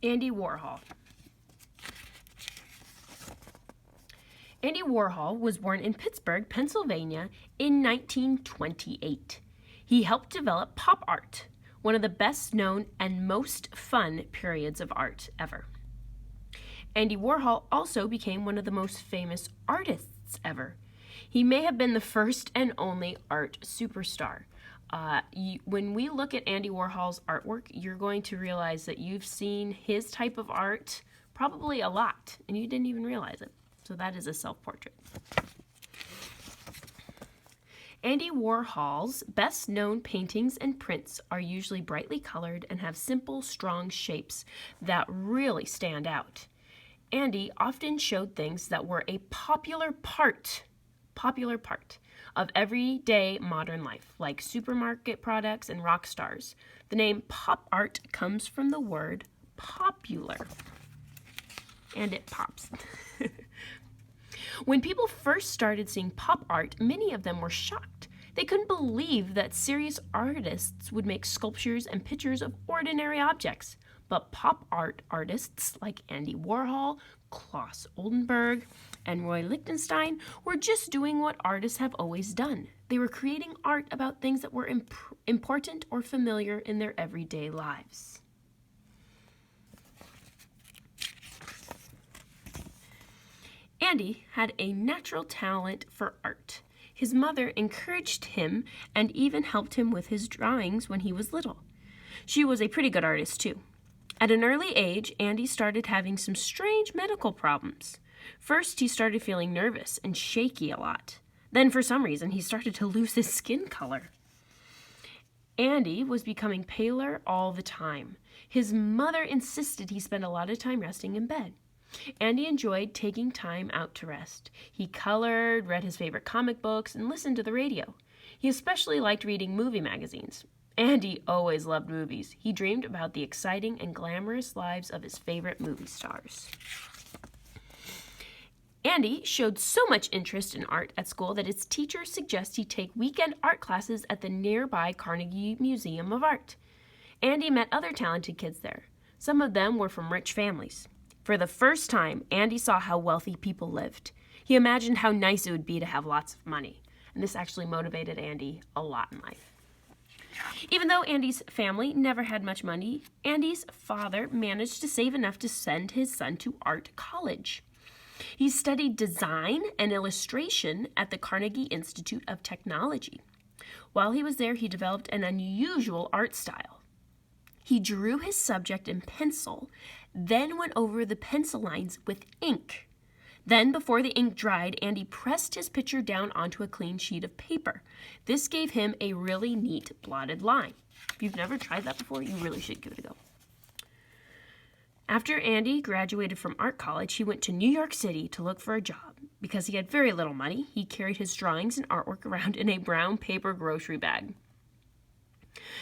Andy Warhol. Andy Warhol was born in Pittsburgh, Pennsylvania in 1928. He helped develop pop art, one of the best known and most fun periods of art ever. Andy Warhol also became one of the most famous artists ever. He may have been the first and only art superstar. When we look at Andy Warhol's artwork, you're going to realize that you've seen his type of art probably a lot, and you didn't even realize it. So that is a self-portrait. Andy Warhol's best-known paintings and prints are usually brightly colored and have simple, strong shapes that really stand out. Andy often showed things that were a popular part of everyday modern life, like supermarket products and rock stars. The name pop art comes from the word popular, and it pops. When people first started seeing pop art, many of them were shocked. They couldn't believe that serious artists would make sculptures and pictures of ordinary objects. But pop art artists like Andy Warhol, Klaus Oldenburg, and Roy Lichtenstein were just doing what artists have always done. They were creating art about things that were important or familiar in their everyday lives. Andy had a natural talent for art. His mother encouraged him and even helped him with his drawings when he was little. She was a pretty good artist, too. At an early age, Andy started having some strange medical problems. First, he started feeling nervous and shaky a lot. Then, for some reason, he started to lose his skin color. Andy was becoming paler all the time. His mother insisted he spend a lot of time resting in bed. Andy enjoyed taking time out to rest. He colored, read his favorite comic books, and listened to the radio. He especially liked reading movie magazines. Andy always loved movies. He dreamed about the exciting and glamorous lives of his favorite movie stars. Andy showed so much interest in art at school that his teachers suggested he take weekend art classes at the nearby Carnegie Museum of Art. Andy met other talented kids there. Some of them were from rich families. For the first time, Andy saw how wealthy people lived. He imagined how nice it would be to have lots of money, and this actually motivated Andy a lot in life. Even though Andy's family never had much money, Andy's father managed to save enough to send his son to art college. He studied design and illustration at the Carnegie Institute of Technology. While he was there, he developed an unusual art style. He drew his subject in pencil, then went over the pencil lines with ink. Then, before the ink dried, Andy pressed his picture down onto a clean sheet of paper. This gave him a really neat blotted line. If you've never tried that before, you really should give it a go. After Andy graduated from art college, he went to New York City to look for a job. Because he had very little money, he carried his drawings and artwork around in a brown paper grocery bag.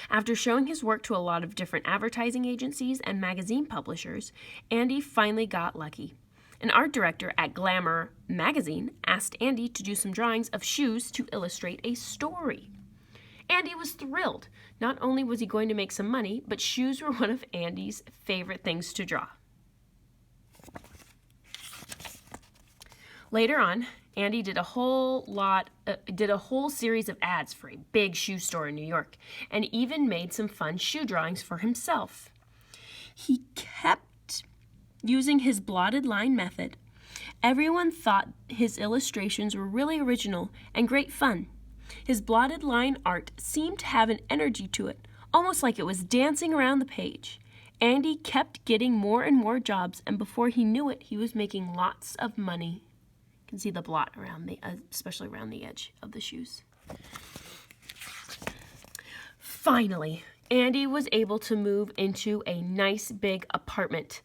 After showing his work to a lot of different advertising agencies and magazine publishers, Andy finally got lucky. An art director at Glamour magazine asked Andy to do some drawings of shoes to illustrate a story. Andy was thrilled. Not only was he going to make some money, but shoes were one of Andy's favorite things to draw. Later on, Andy did a whole series of ads for a big shoe store in New York, and even made some fun shoe drawings for himself. He kept using his blotted line method. Everyone thought his illustrations were really original and great fun. His blotted line art seemed to have an energy to it, almost like it was dancing around the page. Andy kept getting more and more jobs, and before he knew it, he was making lots of money. You can see the blot around especially around the edge of the shoes. Finally, Andy was able to move into a nice big apartment.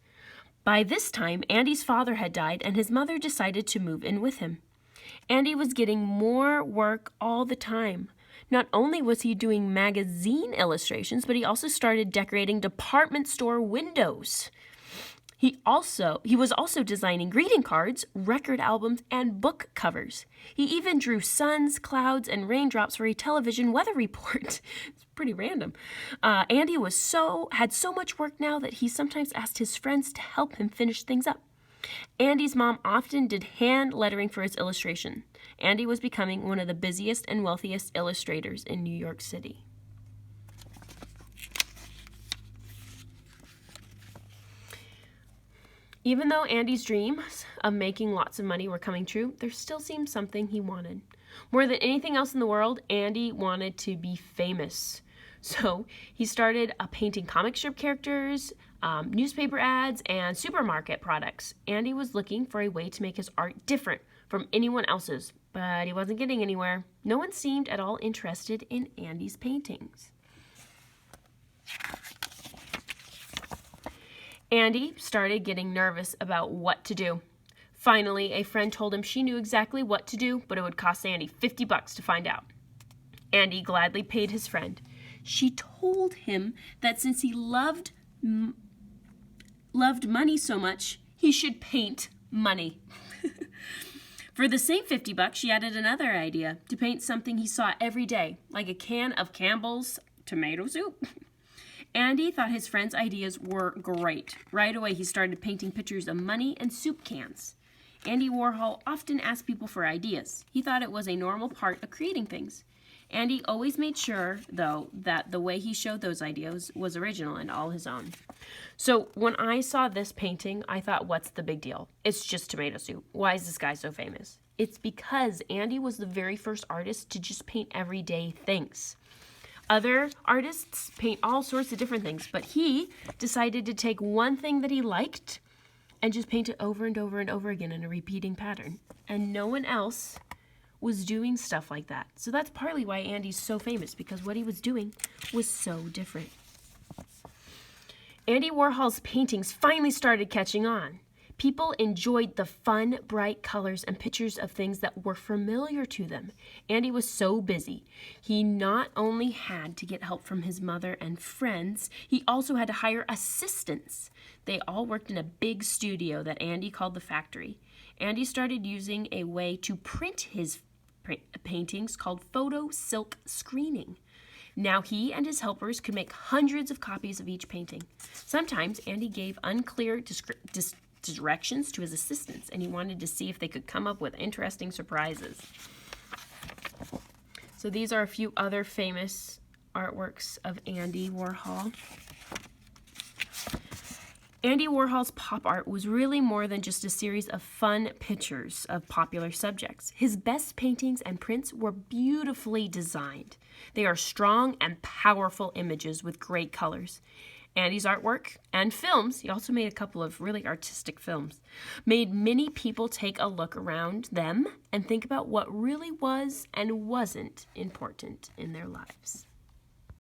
By this time, Andy's father had died, and his mother decided to move in with him. Andy was getting more work all the time. Not only was he doing magazine illustrations, but he also started decorating department store windows. He was also designing greeting cards, record albums, and book covers. He even drew suns, clouds, and raindrops for a television weather report. It's pretty random. Andy had so much work now that he sometimes asked his friends to help him finish things up. Andy's mom often did hand lettering for his illustration. Andy was becoming one of the busiest and wealthiest illustrators in New York City. Even though Andy's dreams of making lots of money were coming true, there still seemed something he wanted. More than anything else in the world, Andy wanted to be famous. So he started painting comic strip characters, newspaper ads, and supermarket products. Andy was looking for a way to make his art different from anyone else's, but he wasn't getting anywhere. No one seemed at all interested in Andy's paintings. Andy started getting nervous about what to do. Finally, a friend told him she knew exactly what to do, but it would cost Andy $50 to find out. Andy gladly paid his friend. She told him that since he loved money so much, he should paint money. For the same $50, she added another idea, to paint something he saw every day, like a can of Campbell's tomato soup. Andy thought his friend's ideas were great. Right away, he started painting pictures of money and soup cans. Andy Warhol often asked people for ideas. He thought it was a normal part of creating things. Andy always made sure, though, that the way he showed those ideas was original and all his own. So when I saw this painting, I thought, what's the big deal? It's just tomato soup. Why is this guy so famous? It's because Andy was the very first artist to just paint everyday things. Other artists paint all sorts of different things, but he decided to take one thing that he liked and just paint it over and over and over again in a repeating pattern. And no one else was doing stuff like that. So that's partly why Andy's so famous, because what he was doing was so different. Andy Warhol's paintings finally started catching on. People enjoyed the fun, bright colors and pictures of things that were familiar to them. Andy was so busy. He not only had to get help from his mother and friends, he also had to hire assistants. They all worked in a big studio that Andy called the factory. Andy started using a way to print his paintings called photo silk screening. Now he and his helpers could make hundreds of copies of each painting. Sometimes Andy gave unclear directions to his assistants, and he wanted to see if they could come up with interesting surprises. So these are a few other famous artworks of Andy Warhol. Andy Warhol's pop art was really more than just a series of fun pictures of popular subjects. His best paintings and prints were beautifully designed. They are strong and powerful images with great colors. Andy's artwork and films, he also made a couple of really artistic films, made many people take a look around them and think about what really was and wasn't important in their lives.